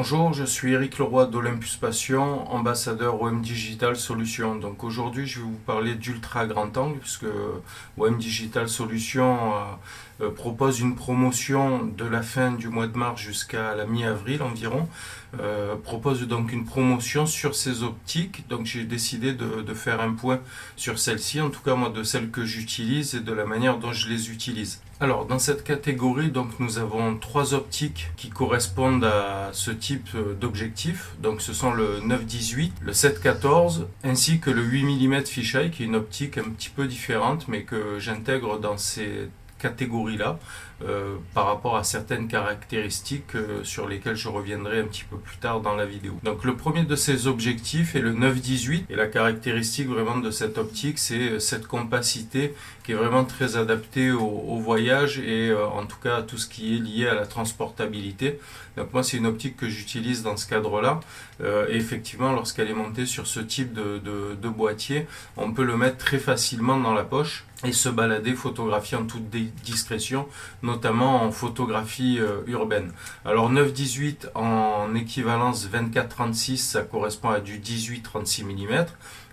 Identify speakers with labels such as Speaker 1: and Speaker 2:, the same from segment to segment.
Speaker 1: Bonjour, je suis Eric Leroy d'Olympus Passion, ambassadeur OM Digital Solutions. Donc aujourd'hui, je vais vous parler d'ultra grand angle puisque OM Digital Solutions propose une promotion de la fin du mois de mars jusqu'à la mi-avril environ. Propose donc une promotion sur ces optiques. Donc j'ai décidé de faire un point sur celle-ci, en tout cas moi de celles que j'utilise et de la manière dont je les utilise. Alors dans cette catégorie, donc nous avons trois optiques qui correspondent à ce type d'objectif. Donc ce sont le 9-18, le 7-14 ainsi que le 8 mm fisheye qui est une optique un petit peu différente mais que j'intègre dans ces catégories-là par rapport à certaines caractéristiques sur lesquelles je reviendrai un petit peu plus tard dans la vidéo. Donc le premier de ces objectifs est le 9-18 et la caractéristique vraiment de cette optique c'est cette compacité qui est vraiment très adaptée au voyage et en tout cas à tout ce qui est lié à la transportabilité. Donc moi c'est une optique que j'utilise dans ce cadre-là et effectivement lorsqu'elle est montée sur ce type de boîtier, on peut le mettre très facilement dans la poche et se balader, photographier en toute discrétion, notamment en photographie urbaine. Alors 9-18 en équivalence 24-36, ça correspond à du 18-36 mm,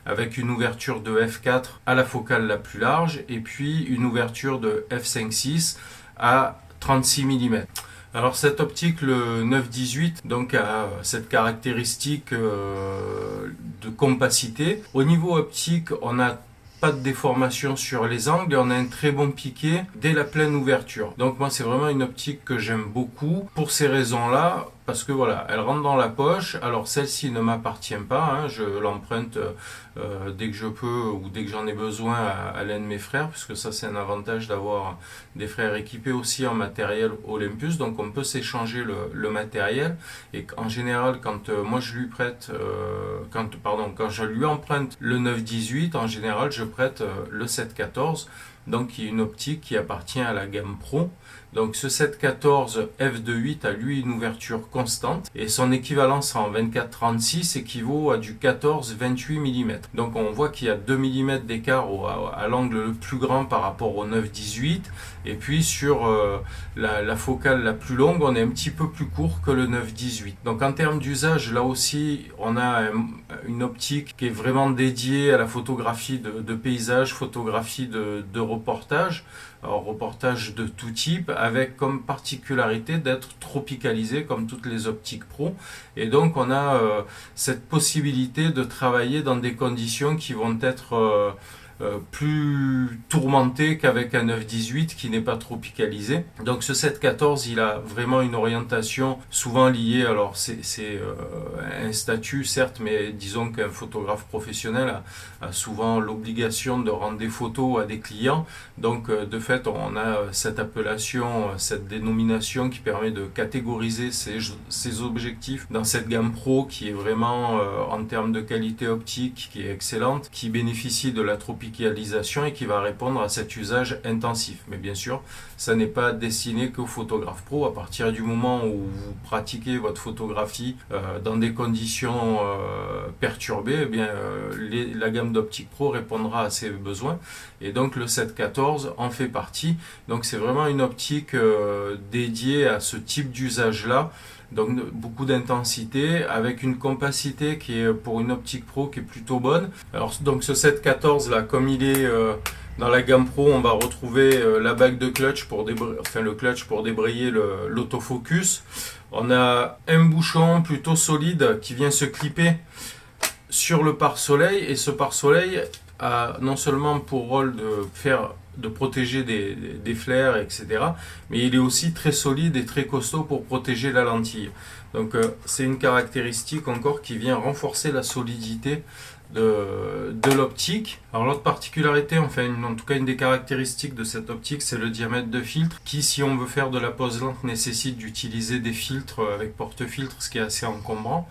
Speaker 1: avec une ouverture de f4 à la focale la plus large, et puis une ouverture de f5.6 à 36 mm. Alors cette optique, le 9-18, donc a cette caractéristique de compacité. Au niveau optique, on a pas de déformation sur les angles et on a un très bon piqué dès la pleine ouverture. Donc moi c'est vraiment une optique que j'aime beaucoup pour ces raisons-là, parce que voilà, elle rentre dans la poche. Alors celle-ci ne m'appartient pas, hein, je l'emprunte dès que je peux ou dès que j'en ai besoin à l'un de mes frères, puisque ça c'est un avantage d'avoir des frères équipés aussi en matériel Olympus, donc on peut s'échanger le matériel. Et en général quand moi je lui prête, quand je lui emprunte le 9-18, en général je prête le 7-14, donc qui est une optique qui appartient à la gamme Pro. Donc ce 7-14 f2.8 a lui une ouverture constante et son équivalence en 24-36 équivaut à du 14-28 mm. Donc on voit qu'il y a 2 mm d'écart à l'angle le plus grand par rapport au 9-18, et puis sur la focale la plus longue on est un petit peu plus court que le 9-18. Donc en termes d'usage, là aussi on a une optique qui est vraiment dédiée à la photographie de paysage, photographie de reportage. Alors, reportage de tout type, avec comme particularité d'être tropicalisé comme toutes les optiques pro, et donc on a cette possibilité de travailler dans des conditions qui vont être plus tourmenté qu'avec un 9-18 qui n'est pas tropicalisé. Donc ce 7-14 il a vraiment une orientation souvent liée, alors c'est un statut certes, mais disons qu'un photographe professionnel a souvent l'obligation de rendre des photos à des clients, donc de fait on a cette appellation, cette dénomination qui permet de catégoriser ces objectifs dans cette gamme pro qui est vraiment en termes de qualité optique qui est excellente, qui bénéficie de la tropicalisation et qui va répondre à cet usage intensif. Mais bien sûr, ça n'est pas destiné qu'aux photographes pro. À partir du moment où vous pratiquez votre photographie dans des conditions perturbées, eh bien, la gamme d'optique pro répondra à ces besoins. Et donc le 7-14 en fait partie. Donc c'est vraiment une optique dédiée à ce type d'usage-là. Donc beaucoup d'intensité avec une compacité qui est pour une optique pro qui est plutôt bonne. Alors donc ce 7-14 là, comme il est dans la gamme pro, on va retrouver la bague de clutch pour le clutch pour débrayer l'autofocus. On a un bouchon plutôt solide qui vient se clipper sur le pare-soleil, et ce pare-soleil a non seulement pour rôle de protéger des flares, etc. Mais il est aussi très solide et très costaud pour protéger la lentille. Donc c'est une caractéristique encore qui vient renforcer la solidité de l'optique. Alors l'autre particularité, enfin en tout cas une des caractéristiques de cette optique, c'est le diamètre de filtre qui, si on veut faire de la pose lente, nécessite d'utiliser des filtres avec porte-filtre, ce qui est assez encombrant.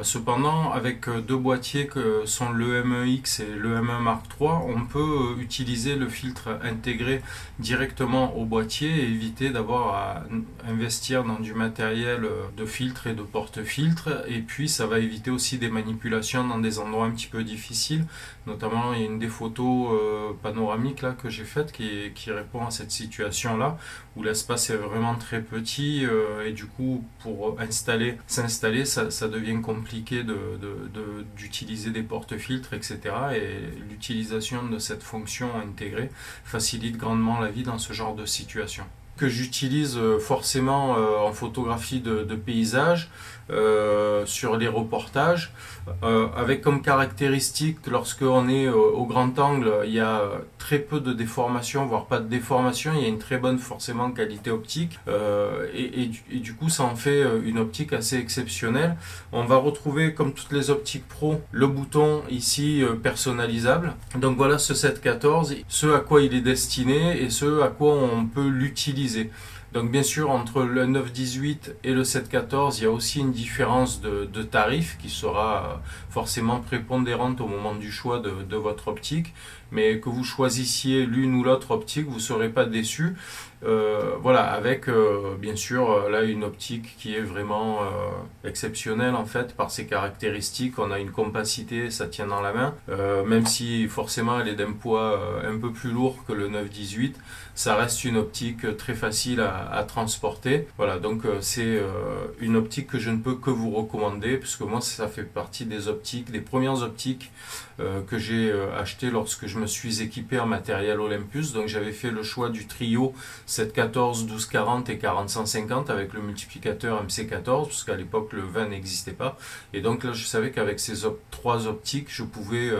Speaker 1: Cependant, avec deux boîtiers que sont le M1X et le M1 Mark III, on peut utiliser le filtre intégré directement au boîtier et éviter d'avoir à investir dans du matériel de filtre et de porte-filtre. Et puis ça va éviter aussi des manipulations dans des endroits un petit peu difficile. Notamment, il y a une des photos panoramiques là, que j'ai faites qui répond à cette situation-là, où l'espace est vraiment très petit et du coup, pour s'installer, ça devient compliqué d'utiliser des porte-filtres, etc. Et l'utilisation de cette fonction intégrée facilite grandement la vie dans ce genre de situation. Que j'utilise forcément en photographie de paysage, sur les reportages, avec comme caractéristique, lorsqu'on est au grand angle, il y a très peu de déformation, voire pas de déformation, il y a une très bonne forcément qualité optique, et du coup ça en fait une optique assez exceptionnelle. On va retrouver, comme toutes les optiques pro, le bouton ici personnalisable. Donc voilà ce 714, ce à quoi il est destiné et ce à quoi on peut l'utiliser. Donc bien sûr, entre le 918 et le 714, il y a aussi une différence de tarif qui sera forcément prépondérante au moment du choix de votre optique. Mais que vous choisissiez l'une ou l'autre optique, vous ne serez pas déçu. Voilà, avec bien sûr là une optique qui est vraiment exceptionnelle en fait par ses caractéristiques. On a une compacité, ça tient dans la main, même si forcément elle est d'un poids un peu plus lourd que le 918, ça reste une optique très facile à transporter. Voilà, donc c'est une optique que je ne peux que vous recommander, puisque moi ça fait partie des premières optiques que j'ai acheté lorsque je me suis équipé en matériel Olympus. Donc j'avais fait le choix du trio 714, 1240 et 40-150 avec le multiplicateur MC14, parce qu'à l'époque le 20 n'existait pas. Et donc là je savais qu'avec ces trois optiques je pouvais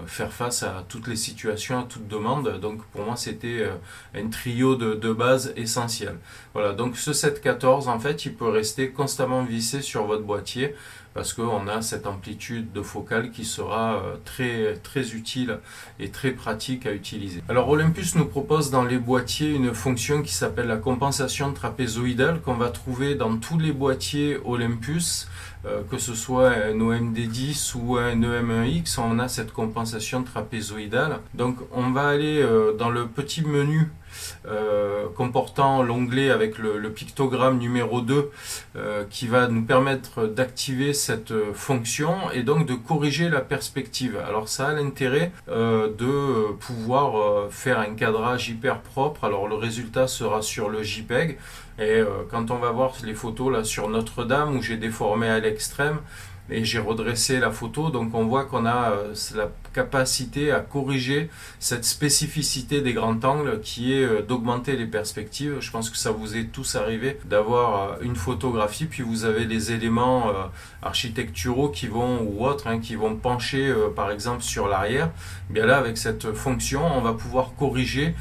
Speaker 1: faire face à toutes les situations, à toute demande. Donc pour moi c'était un trio de base essentiel. Voilà, donc ce 714 en fait il peut rester constamment vissé sur votre boîtier, parce qu'on a cette amplitude de focale qui sera très, très utile et très pratique à utiliser. Alors Olympus nous propose dans les boîtiers une fonction qui s'appelle la compensation trapézoïdale, qu'on va trouver dans tous les boîtiers Olympus, que ce soit un OMD10 ou un EM1X, on a cette compensation trapézoïdale. Donc on va aller dans le petit menu comportant l'onglet avec le pictogramme numéro 2 qui va nous permettre d'activer cette fonction et donc de corriger la perspective. Alors ça a l'intérêt de pouvoir faire un cadrage hyper propre. Alors le résultat sera sur le JPEG, et quand on va voir les photos là sur Notre-Dame où j'ai déformé à l'extrême et j'ai redressé la photo, donc on voit qu'on a la capacité à corriger cette spécificité des grands angles qui est d'augmenter les perspectives. Je pense que ça vous est tous arrivé d'avoir une photographie, puis vous avez les éléments architecturaux qui vont, ou autres, qui vont pencher par exemple sur l'arrière. Bien là, avec cette fonction, on va pouvoir corriger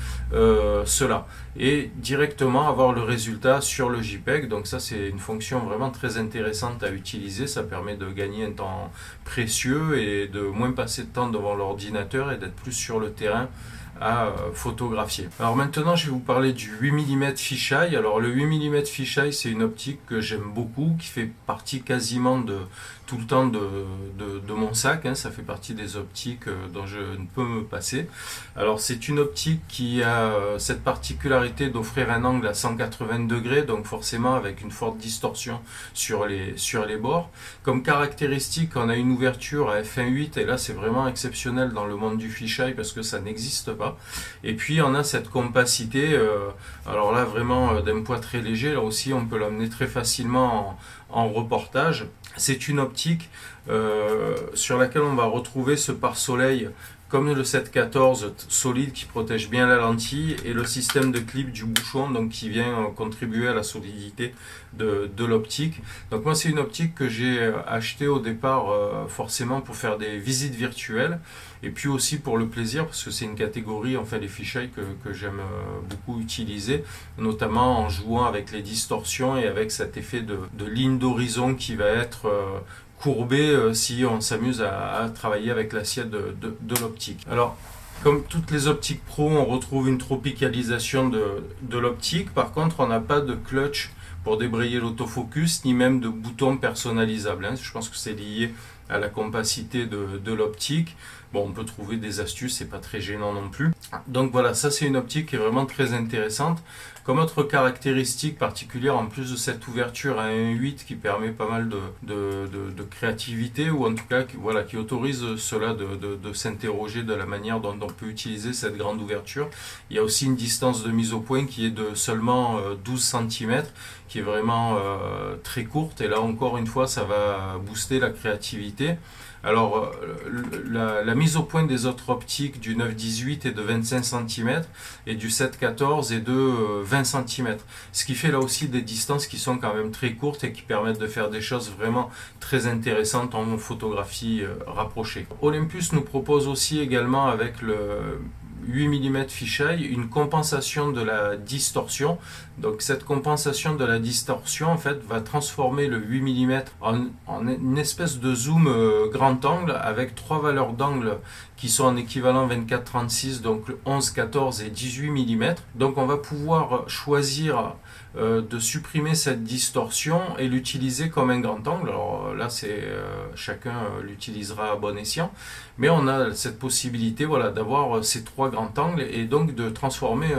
Speaker 1: cela et directement avoir le résultat sur le JPEG. Donc ça, c'est une fonction vraiment très intéressante à utiliser. Ça permet de gagner un temps précieux et de moins passer de temps devant l'ordinateur et d'être plus sur le terrain à photographier. Alors maintenant je vais vous parler du 8 mm fisheye. Alors le 8 mm fisheye, c'est une optique que j'aime beaucoup, qui fait partie quasiment de tout le temps de mon sac, ça fait partie des optiques dont je ne peux me passer. Alors c'est une optique qui a cette particularité d'offrir un angle à 180 degrés, donc forcément avec une forte distorsion sur les bords. Comme caractéristique, on a une ouverture à f1.8 et là c'est vraiment exceptionnel dans le monde du fisheye parce que ça n'existe pas. Et puis on a cette compacité, alors là vraiment d'un poids très léger, là aussi on peut l'amener très facilement en reportage. C'est une optique sur laquelle on va retrouver ce pare-soleil comme le 714 solide qui protège bien la lentille, et le système de clip du bouchon donc qui vient contribuer à la solidité de l'optique. Donc moi c'est une optique que j'ai achetée au départ forcément pour faire des visites virtuelles, et puis aussi pour le plaisir parce que c'est une catégorie, enfin les fisheye que j'aime beaucoup utiliser, notamment en jouant avec les distorsions et avec cet effet de ligne d'horizon qui va être courbé si on s'amuse à travailler avec l'assiette de l'optique. Alors, comme toutes les optiques pro, on retrouve une tropicalisation de l'optique. Par contre, on n'a pas de clutch pour débrayer l'autofocus, ni même de boutons personnalisables, hein. Je pense que c'est lié à la compacité de l'optique. Bon, on peut trouver des astuces, c'est pas très gênant non plus. Donc voilà, ça c'est une optique qui est vraiment très intéressante. Comme autre caractéristique particulière, en plus de cette ouverture à 1.8 qui permet pas mal de créativité, ou en tout cas voilà, qui autorise cela de s'interroger de la manière dont on peut utiliser cette grande ouverture, il y a aussi une distance de mise au point qui est de seulement 12 cm, qui est vraiment très courte, et là encore une fois ça va booster la créativité. Alors, la mise au point des autres optiques du 9-18 est de 25 cm et du 7-14 est de 20 cm. Ce qui fait là aussi des distances qui sont quand même très courtes et qui permettent de faire des choses vraiment très intéressantes en photographie rapprochée. Olympus nous propose aussi également avec le 8 mm fisheye une compensation de la distorsion. Donc cette compensation de la distorsion en fait va transformer le 8 mm en une espèce de zoom grand angle avec trois valeurs d'angle qui sont en équivalent 24-36, donc 11, 14 et 18 mm. Donc on va pouvoir choisir de supprimer cette distorsion et l'utiliser comme un grand angle. Alors là, c'est chacun l'utilisera à bon escient, mais on a cette possibilité, voilà, d'avoir ces trois grands angles et donc de transformer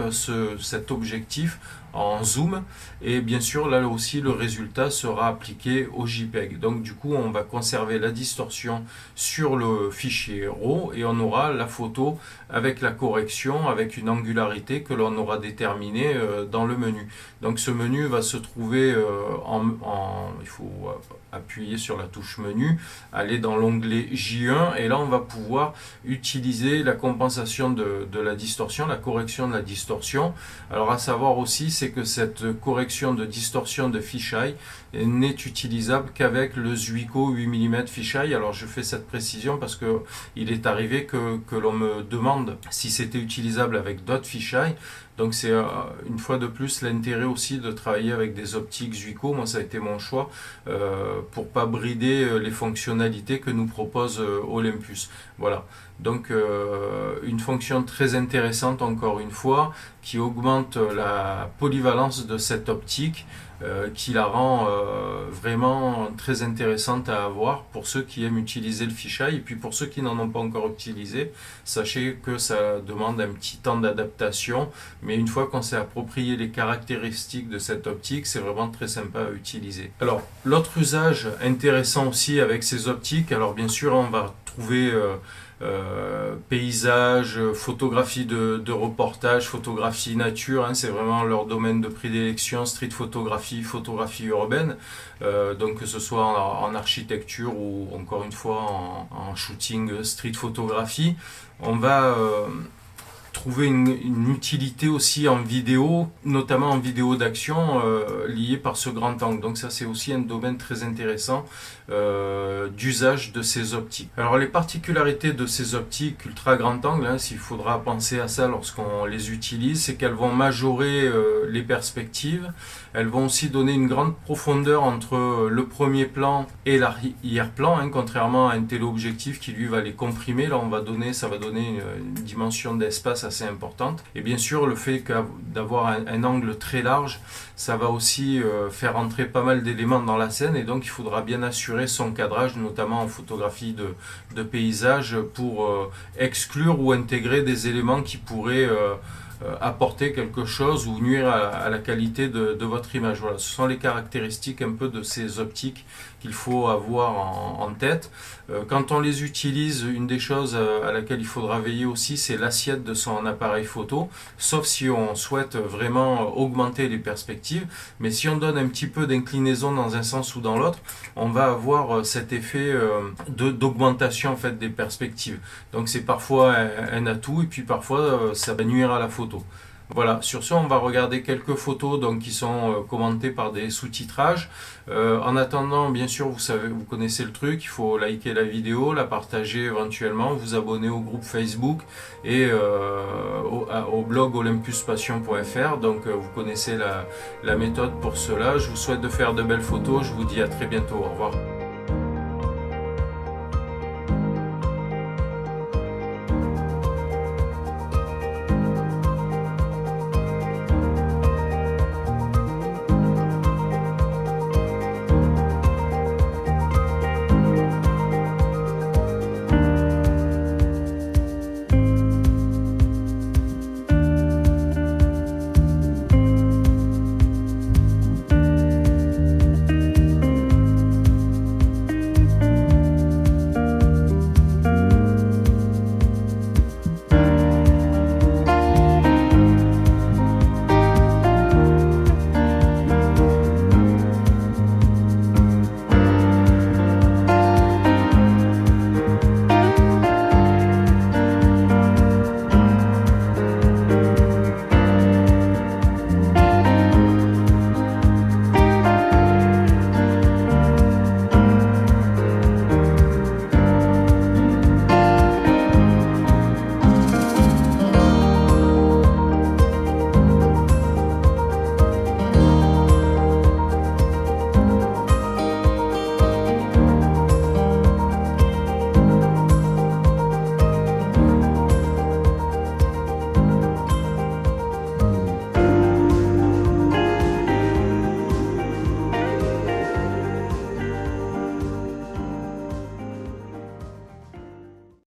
Speaker 1: cet objectif en zoom, et bien sûr là aussi le résultat sera appliqué au JPEG. Donc du coup on va conserver la distorsion sur le fichier RAW et on aura la photo avec la correction, avec une angularité que l'on aura déterminée dans le menu. Donc ce menu va se trouver il faut appuyer sur la touche menu, aller dans l'onglet J1 et là on va pouvoir utiliser la compensation de la distorsion, la correction de la distorsion. Alors à savoir aussi, c'est que cette correction de distorsion de fisheye n'est utilisable qu'avec le Zuiko 8 mm fisheye. Alors je fais cette précision parce que il est arrivé que l'on me demande si c'était utilisable avec d'autres fisheye. Donc c'est une fois de plus l'intérêt aussi de travailler avec des optiques Zuiko. Moi ça a été mon choix pour pas brider les fonctionnalités que nous propose Olympus. Voilà, donc une fonction très intéressante encore une fois qui augmente la polyvalence de cette optique, qui la rend vraiment très intéressante à avoir pour ceux qui aiment utiliser le fisheye. Et puis pour ceux qui n'en ont pas encore utilisé, sachez que ça demande un petit temps d'adaptation, mais une fois qu'on s'est approprié les caractéristiques de cette optique, c'est vraiment très sympa à utiliser. Alors l'autre usage intéressant aussi avec ces optiques, alors bien sûr on va trouver paysage, photographie de reportage, photographie nature, hein, c'est vraiment leur domaine de prédilection, street photographie, photographie urbaine, donc que ce soit en architecture ou encore une fois en shooting street photographie. On va trouver une utilité aussi en vidéo, notamment en vidéo d'action liée par ce grand angle. Donc ça c'est aussi un domaine très intéressant d'usage de ces optiques. Alors les particularités de ces optiques ultra grand angle, hein, s'il faudra penser à ça lorsqu'on les utilise, c'est qu'elles vont majorer les perspectives, elles vont aussi donner une grande profondeur entre le premier plan et l'arrière-plan, hein, contrairement à un téléobjectif qui lui va les comprimer. Là ça va donner une dimension d'espace assez importante. Et bien sûr le fait d'avoir un angle très large, ça va aussi faire entrer pas mal d'éléments dans la scène, et donc il faudra bien assurer son cadrage, notamment en photographie de paysage, pour exclure ou intégrer des éléments qui pourraient apporter quelque chose ou nuire à la qualité de votre image. Voilà, ce sont les caractéristiques un peu de ces optiques qu'il faut avoir en tête. Quand on les utilise, une des choses à laquelle il faudra veiller aussi, c'est l'assiette de son appareil photo, sauf si on souhaite vraiment augmenter les perspectives. Mais si on donne un petit peu d'inclinaison dans un sens ou dans l'autre, on va avoir cet effet d'augmentation en fait des perspectives. Donc c'est parfois un atout, et puis parfois ça va nuire à la photo. Voilà, sur ce, on va regarder quelques photos donc, qui sont commentées par des sous-titrages. En attendant, bien sûr, vous connaissez le truc, il faut liker la vidéo, la partager éventuellement, vous abonner au groupe Facebook et au blog olympuspassion.fr. Donc vous connaissez la méthode pour cela. Je vous souhaite de faire de belles photos, je vous dis à très bientôt, au revoir.